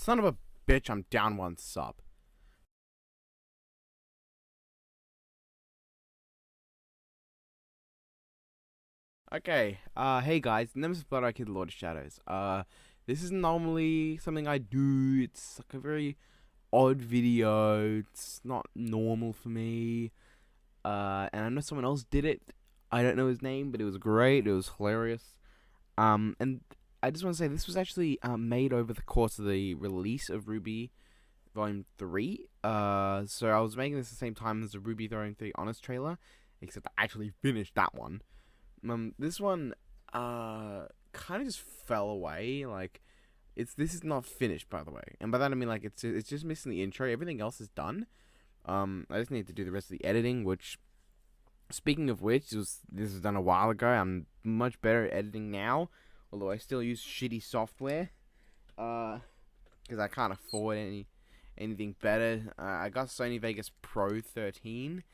Son of a bitch, I'm down one sub. Okay, hey guys, Nemesis Blood Kid Lord of Shadows. This is normally something I do. It's like a very odd video. It's not normal for me. And I know someone else did it. I don't know his name, but it was great. It was hilarious. And I just want to say this was actually made over the course of the release of RWBY Volume 3. So I was making this at the same time as the RWBY Volume 3 Honest trailer, except I actually finished that one. This one kind of just fell away. Like, this is not finished, by the way, and by that I mean like it's just missing the intro. Everything else is done. I just need to do the rest of the editing. Which, speaking of which, this was done a while ago. I'm much better at editing now, although I still use shitty software. Because I can't afford anything better. I got Sony Vegas Pro 13,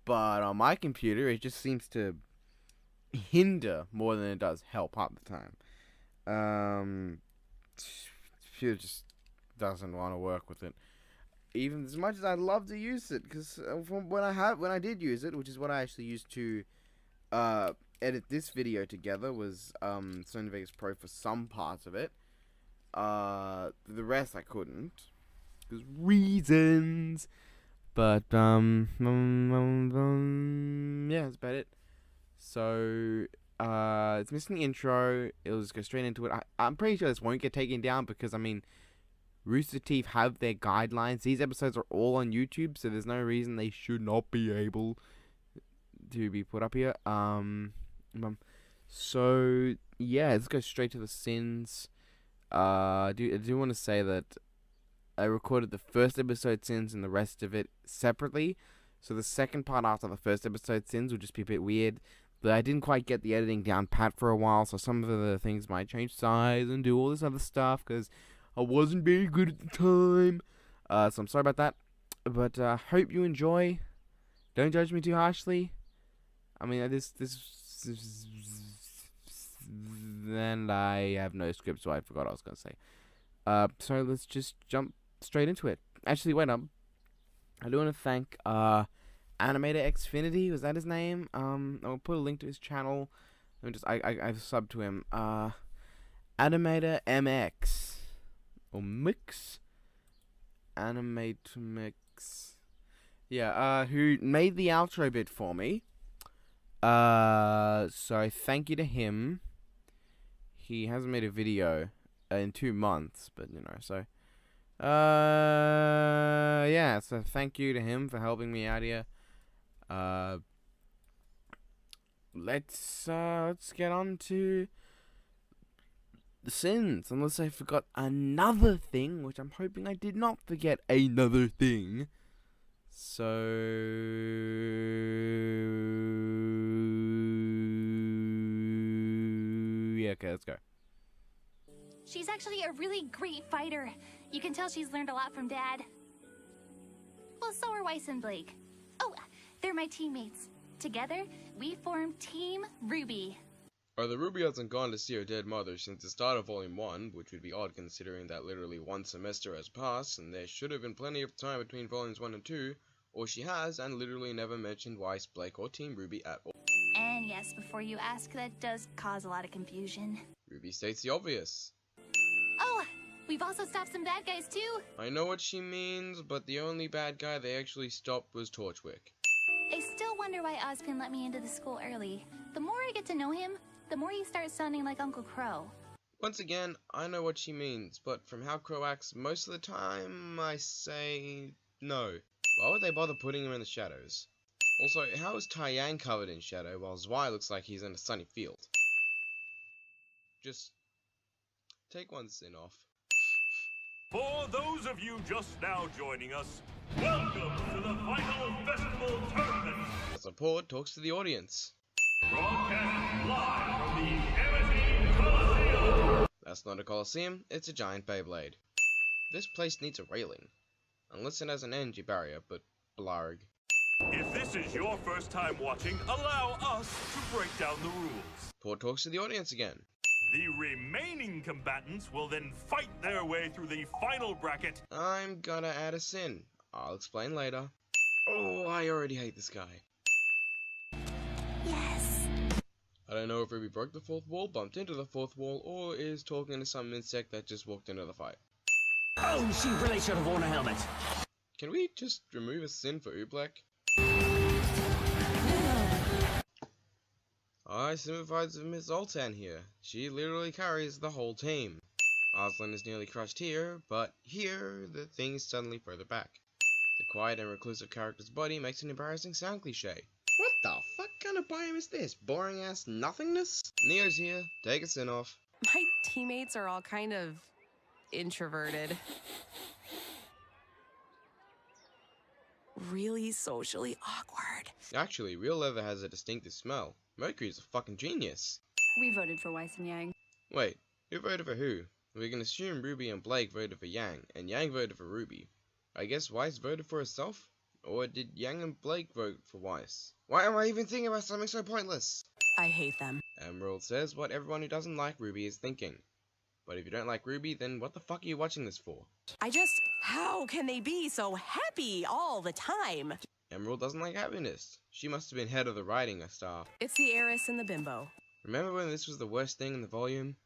but on my computer it just seems to hinder more than it does help half the time. Computer just doesn't want to work with it, even as much as I'd love to use it. Because when I did use it, which is what I actually used to edit this video together, was Sony Vegas Pro for some parts of it. The rest I couldn't, because reasons. But yeah, that's about it. So, it's missing the intro. It'll just go straight into it. I'm pretty sure this won't get taken down because, I mean, Rooster Teeth have their guidelines. These episodes are all on YouTube, so there's no reason they should not be able to be put up here. So, yeah, let's go straight to the sins. I do want to say that I recorded the first episode sins and the rest of it separately. So the second part after the first episode sins will just be a bit weird. But I didn't quite get the editing down pat for a while, so some of the things might change size and do all this other stuff, because I wasn't very good at the time. So I'm sorry about that. But hope you enjoy. Don't judge me too harshly. I mean, then I have no script, so I forgot what I was going to say. So let's just jump straight into it. Actually, wait up. I do want to thank Animator Xfinity, was that his name? I'll put a link to his channel. I've subbed to him. Animator MX or Mix, Animator Mix. Yeah. Who made the outro bit for me? So thank you to him. He hasn't made a video in 2 months, but you know, so yeah. So thank you to him for helping me out here. Let's get on to the sins, unless I forgot another thing, which I'm hoping I did not forget another thing. So yeah, okay, let's go. She's actually a really great fighter. You can tell she's learned a lot from Dad. Well, so are Weiss and Blake. Oh, they're my teammates. Together, we form Team RWBY. The RWBY hasn't gone to see her dead mother since the start of Volume 1, which would be odd considering that literally 1 semester has passed, and there should have been plenty of time between Volumes 1 and 2, or she has, and literally never mentioned Weiss, Blake, or Team RWBY at all. And yes, before you ask, that does cause a lot of confusion. RWBY states the obvious. Oh, we've also stopped some bad guys too. I know what she means, but the only bad guy they actually stopped was Torchwick. I still wonder why Ozpin let me into the school early. The more I get to know him, the more he starts sounding like Uncle Crow. Once again, I know what she means, but from how Crow acts most of the time, I say no. Why would they bother putting him in the shadows? Also, how is Taiyang covered in shadow while Zwei looks like he's in a sunny field? Just take one sin off. For those of you just now joining us, welcome to the final festival tournament. The support talks to the audience. Broadcast live from the Nemesis Coliseum. That's not a Coliseum, it's a giant Beyblade. This place needs a railing. Unless it has an energy barrier, but blarg. If this is your first time watching, allow us to break down the rules. Port talks to the audience again. The remaining combatants will then fight their way through the final bracket. I'm gonna add a sin. I'll explain later. Oh, I already hate this guy. Yes. I don't know if Ruby broke the fourth wall, bumped into the fourth wall, or is talking to some insect that just walked into the fight. Oh, she really should have worn a helmet. Can we just remove a sin for Oobleck? I sympathize with Miss Zoltan here. She literally carries the whole team. Arslan is nearly crushed here, but here the thing is suddenly further back. The quiet and reclusive character's body makes an embarrassing sound cliche. What the fuck kind of biome is this? Boring ass nothingness? Neo's here. Take a sin off. My teammates are all kind of introverted. Really socially awkward. Actually, real leather has a distinctive smell. Mercury's a fucking genius. We voted for Weiss and Yang. Wait, who voted for who? We can assume Ruby and Blake voted for Yang, and Yang voted for Ruby. I guess Weiss voted for herself? Or did Yang and Blake vote for Weiss? Why am I even thinking about something so pointless? I hate them. Emerald says what everyone who doesn't like Ruby is thinking. But if you don't like Ruby, then what the fuck are you watching this for? How can they be so happy all the time? Emerald doesn't like happiness. She must have been head of the writing staff. It's the heiress and the bimbo. Remember when this was the worst thing in the volume?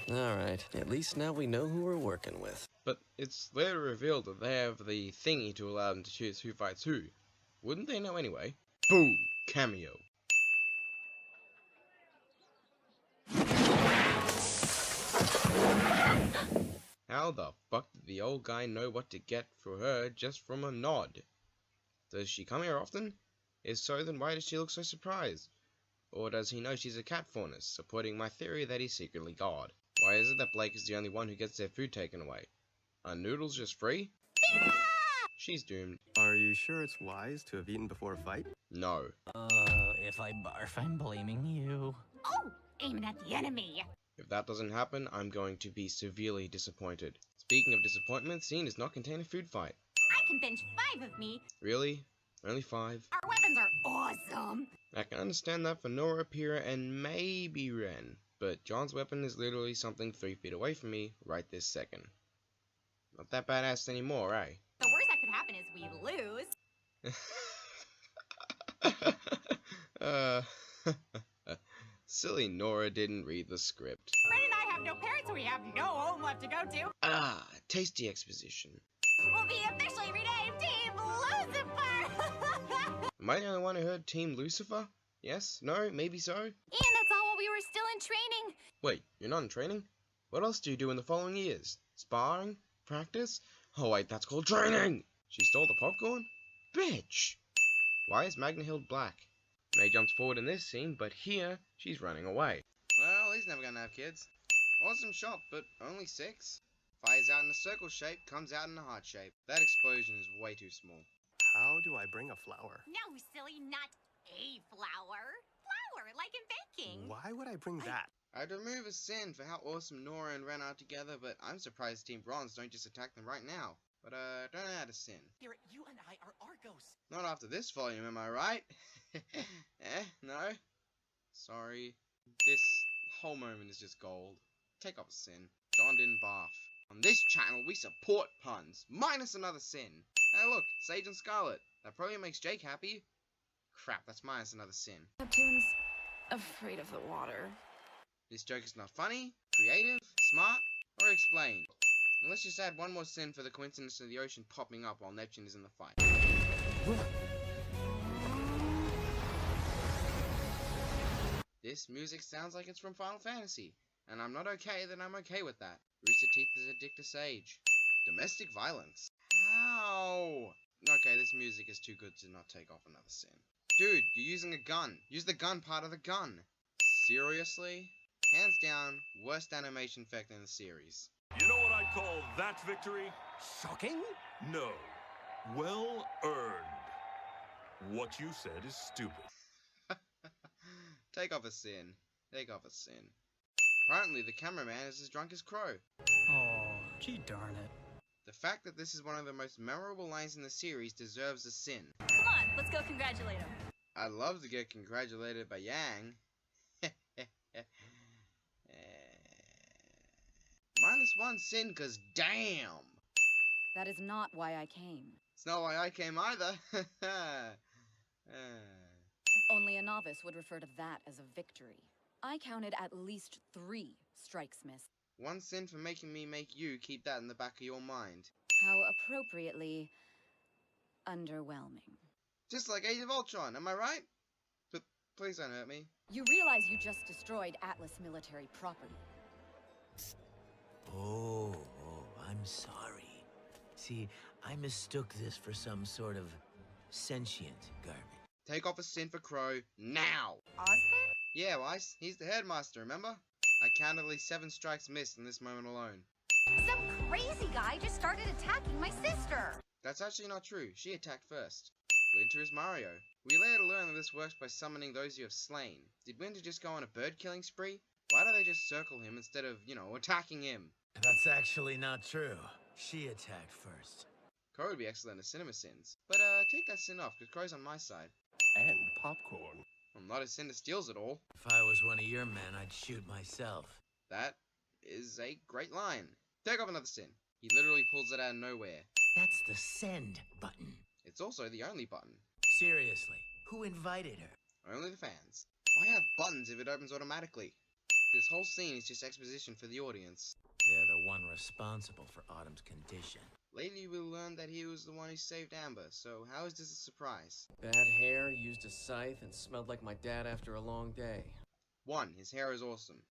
Alright. At least now we know who we're working with. But it's later revealed that they have the thingy to allow them to choose who fights who. Wouldn't they know anyway? Boom! Cameo. How the fuck did the old guy know what to get for her just from a nod? Does she come here often? If so, then why does she look so surprised? Or does he know she's a cat faunus, supporting my theory that he's secretly God? Why is it that Blake is the only one who gets their food taken away? Are noodles just free? She's doomed. Are you sure it's wise to have eaten before a fight? No. If I barf, I'm blaming you. Oh, aiming at the enemy. If that doesn't happen, I'm going to be severely disappointed. Speaking of disappointment, scene does not contain a food fight. I can bench 5 of me. Really? Only 5? Our weapons are awesome. I can understand that for Nora, Pyrrha, and maybe Ren, but John's weapon is literally something 3 feet away from me right this second. Not that badass anymore, eh? The worst that could happen is we lose. Silly Nora didn't read the script. Fred and I have no parents, so we have no home left to go to. Ah, tasty exposition. We'll be officially renamed Team Lucifer! Am I the only one who heard Team Lucifer? Yes? No? Maybe so? And that's all while we were still in training. Wait, you're not in training? What else do you do in the following years? Sparring? Practice? Oh wait, that's called training! She stole the popcorn? Bitch! Why is Magna Hill black? May jumps forward in this scene, but here, she's running away. Well, he's never gonna have kids. Awesome shot, but only 6. Fires out in a circle shape, comes out in a heart shape. That explosion is way too small. How do I bring a flower? No, silly, not a flower. Flower, like in baking. Why would I bring that? I'd remove a sin for how awesome Nora and Ren are together, but I'm surprised Team Bronze don't just attack them right now. But don't add a sin. Here, you and I are Argos. Not after this volume, am I right? No? Sorry. This whole moment is just gold. Take off a sin. John didn't barf. On this channel, we support puns. Minus another sin. Hey look, Sage and Scarlet. That probably makes Jake happy. Crap, that's minus another sin. Neptune's afraid of the water. This joke is not funny, creative, smart, or explained. And let's just add one more sin for the coincidence of the ocean popping up while Neptune is in the fight. This music sounds like it's from Final Fantasy, and I'm not okay that I'm okay with that. Rooster Teeth is addicted to Sage. Domestic violence. How? Okay, this music is too good to not take off another sin. Dude, you're using a gun. Use the gun part of the gun. Seriously? Hands down, worst animation effect in the series. You know what I'd call that victory? Shocking? No. Well earned. What you said is stupid. Take off a sin. Take off a sin. Apparently, the cameraman is as drunk as Crow. Oh, gee darn it. The fact that this is one of the most memorable lines in the series deserves a sin. Come on, let's go congratulate him. I'd love to get congratulated by Yang. -1 sin, cause damn! That is not why I came. It's not why I came either. Only a novice would refer to that as a victory. I counted at least 3 strikes missed. 1 sin for making me make you keep that in the back of your mind. How appropriately underwhelming. Just like Age of Ultron, am I right? But please don't hurt me. You realize you just destroyed Atlas military property. Oh, I'm sorry. See, I mistook this for some sort of sentient garment. Take off a sin for Crow, now! Osborne? Yeah, Weiss, he's the headmaster, remember? I counted at least 7 strikes missed in this moment alone. Some crazy guy just started attacking my sister. That's actually not true. She attacked first. Winter is Mario. We later learn that this works by summoning those you have slain. Did Winter just go on a bird-killing spree? Why do they just circle him instead of, attacking him? That's actually not true. She attacked first. Crow would be excellent at CinemaSins. But, take that sin off, because Crow's on my side. And popcorn. I'm not a sin that steals it all. If I was one of your men, I'd shoot myself. That is a great line. Take off another sin. He literally pulls it out of nowhere. That's the send button. It's also the only button. Seriously, who invited her? Only the fans. Why have buttons if it opens automatically? This whole scene is just exposition for the audience. They're the one responsible for Autumn's condition. Later you will learn that he was the one who saved Amber, so how is this a surprise? Bad hair, used a scythe, and smelled like my dad after a long day. 1. His hair is awesome.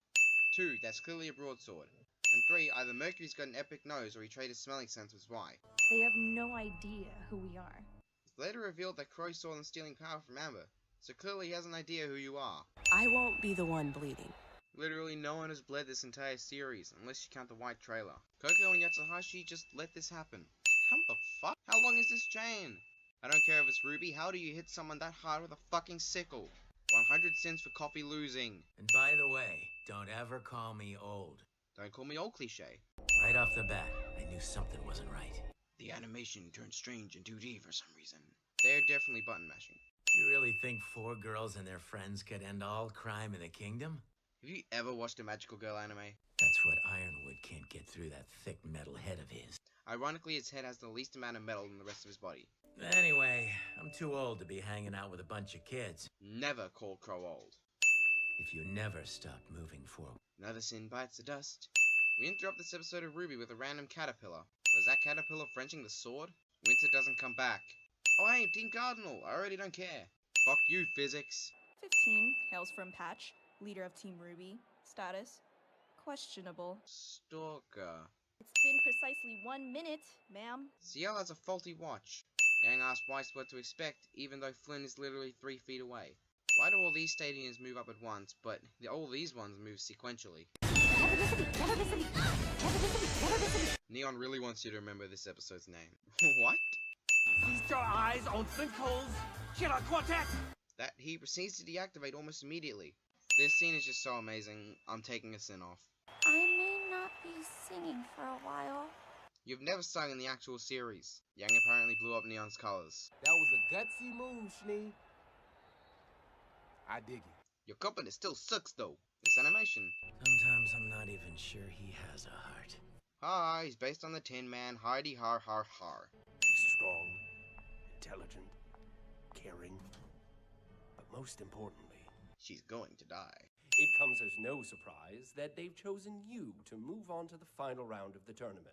2. That's clearly a broadsword. And 3. Either Mercury's got an epic nose or he traded smelling sense with why. They have no idea who we are. It's later revealed that Crow saw them stealing power from Amber, so clearly he has an idea who you are. I won't be the one bleeding. Literally no one has bled this entire series, unless you count the white trailer. Koko and Yatsuhashi just let this happen. How the fuck? How long is this chain? I don't care if it's Ruby, how do you hit someone that hard with a fucking sickle? 100 cents for coffee losing. And by the way, don't ever call me old. Don't call me old cliche. Right off the bat, I knew something wasn't right. The animation turned strange in 2D for some reason. They're definitely button mashing. You really think 4 girls and their friends could end all crime in the kingdom? Have you ever watched a magical girl anime? That's what Ironwood can't get through that thick metal head of his. Ironically, his head has the least amount of metal than the rest of his body. Anyway, I'm too old to be hanging out with a bunch of kids. Never call Crow old. If you never stop moving forward. Another sin bites the dust. We interrupt this episode of RWBY with a random caterpillar. Was that caterpillar Frenching the sword? Winter doesn't come back. Oh hey, Team Cardinal, I already don't care. Fuck you, physics. 15, hails from Patch, leader of Team RWBY. Status, questionable. Stalker. It's been precisely 1 minute, ma'am. CL has a faulty watch. Yang asked Weiss what to expect, even though Flynn is literally 3 feet away. Why do all these stadiums move up at once, but all these ones move sequentially? Neon really wants you to remember this episode's name. What? Feast your eyes on sinkholes, killer quartet! That he proceeds to deactivate almost immediately. This scene is just so amazing, I'm taking a sin off. I may not be singing for a while. You've never sung in the actual series. Yang apparently blew up Neon's colors. That was a gutsy move, Schnee. I dig it. Your company still sucks though. This animation. Sometimes I'm not even sure he has a heart. Ha, he's based on the Tin Man. Hardy har har har. She's strong, intelligent, caring, but most importantly, she's going to die. It comes as no surprise that they've chosen you to move on to the final round of the tournament.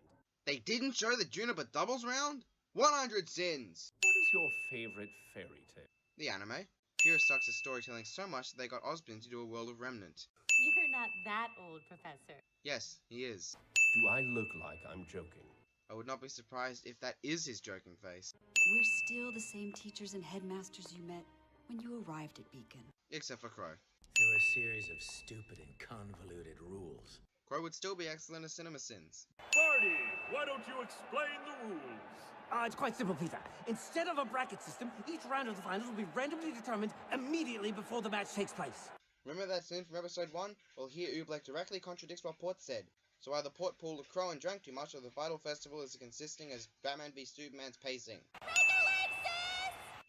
They didn't show the Juniper doubles round? 100 sins! What is your favorite fairy tale? The anime. Pure sucks at storytelling so much that they got Osborne to do a World of Remnant. You're not that old, Professor. Yes, he is. Do I look like I'm joking? I would not be surprised if that is his joking face. We're still the same teachers and headmasters you met when you arrived at Beacon. Except for Crow. Through a series of stupid and convoluted rules. Crow would still be excellent at CinemaSins. Barney, why don't you explain the rules? It's quite simple, Peter. Instead of a bracket system, each round of the finals will be randomly determined immediately before the match takes place. Remember that scene from episode 1? Well, here Oobleck directly contradicts what Port said. So either Port pulled a crow and drank too much, or the Vital Festival is consisting as Batman v Superman's pacing.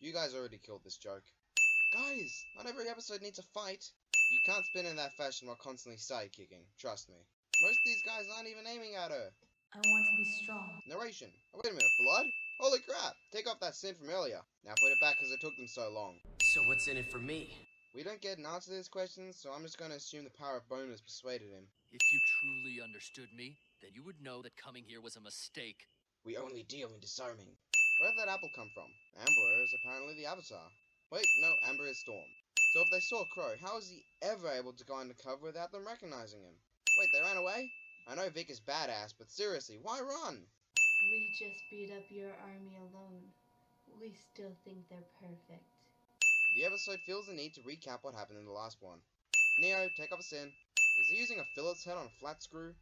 You guys already killed this joke. Guys, not every episode needs a fight. You can't spin in that fashion while constantly side-kicking, trust me. Most of these guys aren't even aiming at her. I want to be strong. Narration. Oh, wait a minute, blood? Holy crap! Take off that sin from earlier. Now put it back because it took them so long. So what's in it for me? We don't get an answer to this question, so I'm just going to assume the power of bonus persuaded him. If you truly understood me, then you would know that coming here was a mistake. We only deal in disarming. Where did that apple come from? Amber is apparently the Avatar. Wait, no, Amber is Storm. So if they saw Crow, how is he ever able to go undercover without them recognizing him? Wait, they ran away? I know Vic is badass, but seriously, why run? We just beat up your army alone. We still think they're perfect. The episode feels the need to recap what happened in the last one. Neo, take off a sin. Is he using a fillet's head on a flat screw?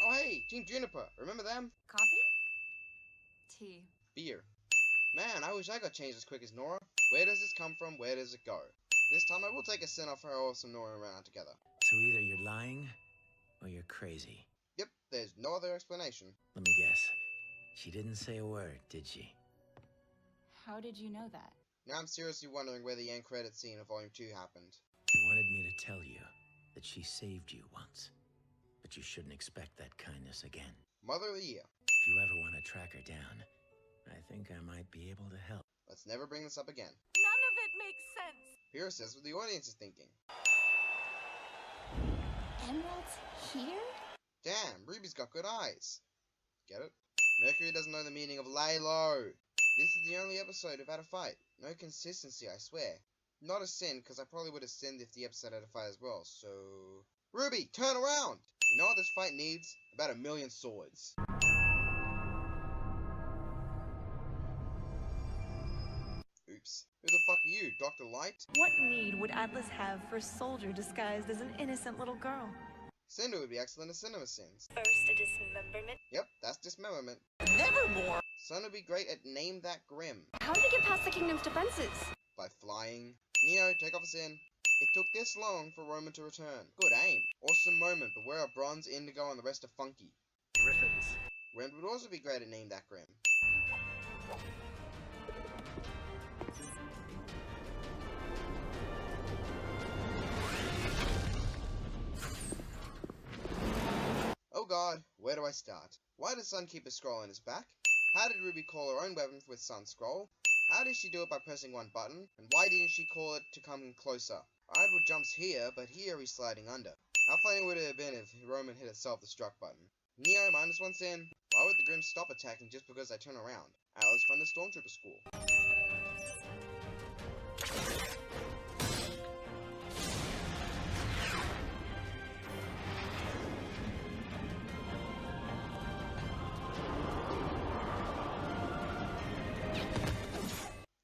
Oh hey, Team Juniper, remember them? Coffee? Tea. Beer. Man, I wish I got changed as quick as Nora. Where does this come from? Where does it go? This time I will take a sin off her awesome Nora and run out together. So either you're lying, or you're crazy. Yep, there's no other explanation. Let me guess. She didn't say a word, did she? How did you know that? Now I'm seriously wondering where the end credit scene of Volume 2 happened. She wanted me to tell you that she saved you once. But you shouldn't expect that kindness again. Mother of the Year. If you ever want to track her down, I think I might be able to help. Let's never bring this up again. None of it makes sense. Pyrrha says what the audience is thinking. Emeralds here? Damn, Ruby's got good eyes. Get it? Mercury doesn't know the meaning of lay low. This is the only episode without a fight. No consistency, I swear. Not a sin, because I probably would have sinned if the episode had a fight as well, so... Ruby, turn around! You know what this fight needs? About 1,000,000 swords. Oops. Who the fuck are you, Dr. Light? What need would Atlas have for a soldier disguised as an innocent little girl? Cinder would be excellent at CinemaSins. First, a dismemberment. Yep, that's dismemberment. Nevermore! Sun would be great at Name That Grim. How did he get past the kingdom's defenses? By flying. Neo, take off a sin. It took this long for Roman to return. Good aim. Awesome moment, but where are Bronze, Indigo, and the rest are funky? Griffins. Ren would also be great at Name That Grim. Oh god, where do I start? Why does Sun keep a scroll on his back? How did Ruby call her own weapon with Sun's scroll? How did she do it by pressing one button? And why didn't she call it to come closer? Idle jumps here, but here he's sliding under. How funny would it have been if Roman hit a self-destruct button? Neo, -1 sin. Why would the Grimm stop attacking just because I turn around? Alice from the Stormtrooper School.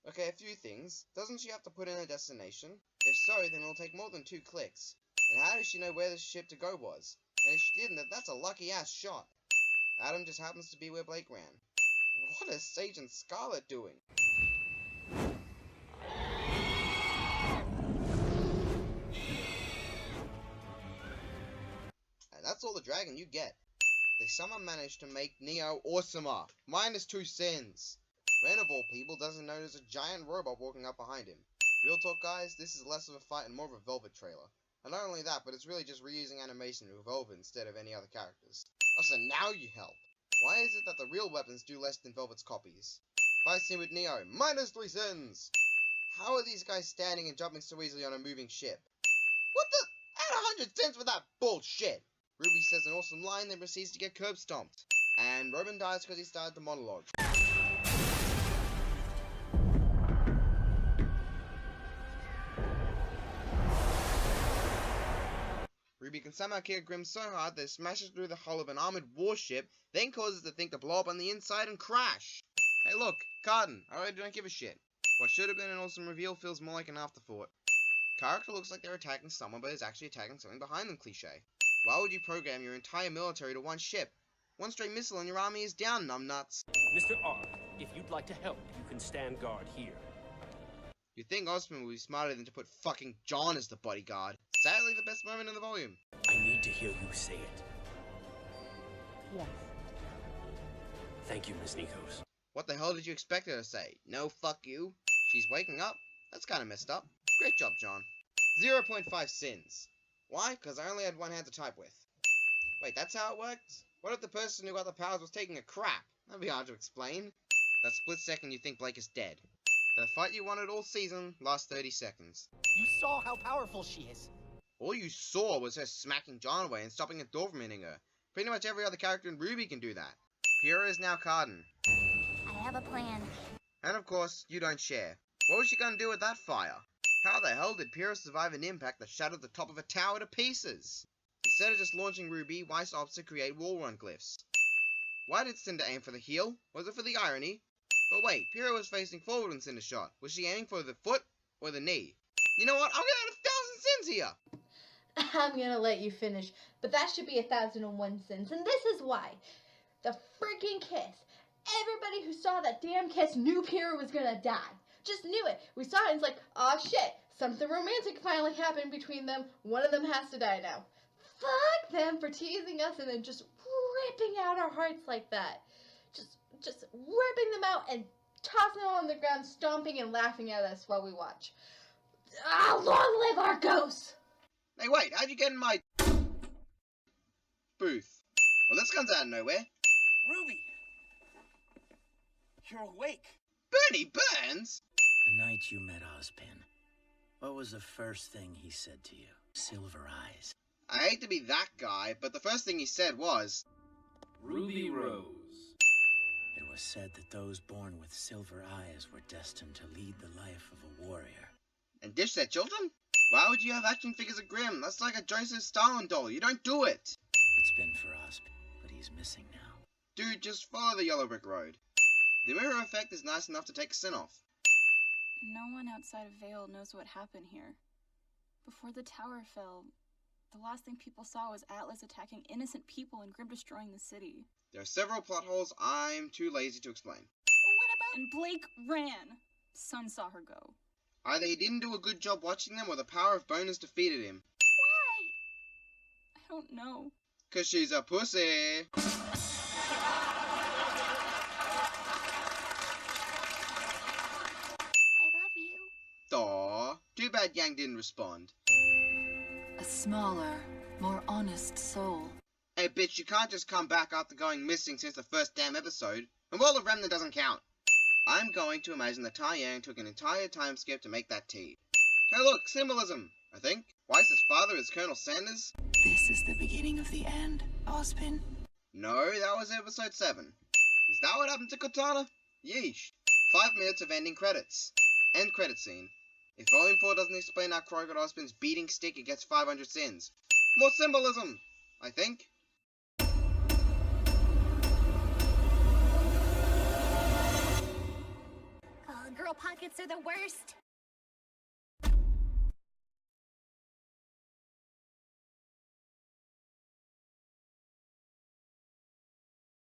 Okay, a few things. Doesn't she have to put in a destination? If so, then it'll take more than 2 clicks. And how does she know where the ship to go was? And if she didn't, then that's a lucky-ass shot. Adam just happens to be where Blake ran. What is Sage and Scarlet doing? And that's all the dragon you get. They somehow managed to make Neo awesomer. -2 sins. Ren of all people doesn't know there's a giant robot walking up behind him. Real talk guys, this is less of a fight and more of a Velvet trailer. And not only that, but it's really just reusing animation with Velvet instead of any other characters. Oh, so now you help. Why is it that the real weapons do less than Velvet's copies? Fight scene with Neo, -3 sins! How are these guys standing and jumping so easily on a moving ship? What the? Add 100 sins for that bullshit! Ruby says an awesome line, then proceeds to get curb stomped. And Roman dies because he started the monologue. Ruby can somehow kick Grimm so hard that it smashes through the hull of an armored warship, then causes the thing to blow up on the inside and crash. Hey look, Carden, I really don't give a shit. What should have been an awesome reveal feels more like an afterthought. Character looks like they're attacking someone but is actually attacking something behind them cliche. Why would you program your entire military to one ship? One stray missile and your army is down, numbnuts. Mr. R, if you'd like to help, you can stand guard here. You'd think Osman would be smarter than to put fucking John as the bodyguard. Sadly, the best moment in the volume. I need to hear you say it. Yes. Thank you, Ms. Nikos. What the hell did you expect her to say? No, fuck you? She's waking up? That's kinda messed up. Great job, John. 0.5 sins. Why? Because I only had one hand to type with. Wait, that's how it works? What if the person who got the powers was taking a crap? That'd be hard to explain. That split second you think Blake is dead. The fight you wanted all season lasts 30 seconds. You saw how powerful she is. All you saw was her smacking John away and stopping a door from hitting her. Pretty much every other character in RWBY can do that. Pyrrha is now Carden. I have a plan. And of course, you don't share. What was she gonna do with that fire? How the hell did Pyrrha survive an impact that shattered the top of a tower to pieces? Instead of just launching RWBY, Weiss opts to create wall run glyphs. Why did Cinder aim for the heel? Was it for the irony? But wait, Pyrrha was facing forward when Cinder shot. Was she aiming for the foot or the knee? You know what? I'm gonna add 1,000 sins here! I'm gonna let you finish, but that should be 1,001 sins, and this is why. The freaking kiss. Everybody who saw that damn kiss knew Pyrrha was gonna die. Just knew it. We saw it and it's like, aw shit, something romantic finally happened between them. One of them has to die now. Fuck them for teasing us and then just ripping out our hearts like that. Just ripping them out and tossing them on the ground, stomping and laughing at us while we watch. Ah, long live our ghosts! Hey wait, how'd you get in my booth? Well, this comes out of nowhere. Ruby! You're awake. Bernie Burns? The night you met Ozpin, what was the first thing he said to you? Silver eyes. I hate to be that guy, but the first thing he said was... Ruby Rose. It was said that those born with silver eyes were destined to lead the life of a warrior. And dish their children? Why would you have action figures of Grimm? That's like a Joseph Stalin doll. You don't do it. It's been for Ozpin, but he's missing now. Dude, just follow the yellow brick road. The mirror effect is nice enough to take a sin off. No one outside of Vale knows what happened here. Before the tower fell, the last thing people saw was Atlas attacking innocent people and Grimm destroying the city. There are several plot holes I'm too lazy to explain. And Blake ran. Sun saw her go. Either he didn't do a good job watching them or the power of bonus defeated him. I don't know. 'Cause she's a pussy. Aw, too bad Yang didn't respond. A smaller, more honest soul. Hey bitch, you can't just come back after going missing since the first damn episode. And World of Remnant doesn't count. I'm going to imagine that Tai Yang took an entire time skip to make that tea. Hey look, symbolism, I think. Weiss's father is Colonel Sanders? This is the beginning of the end, Ozpin. No, that was episode 7. Is that what happened to Cortana? Yeesh. 5 minutes of ending credits. End credit scene. If Volume 4 doesn't explain how Croy got Ozpin's beating stick, it gets 500 sins. More symbolism, I think. Oh, girl pockets are the worst.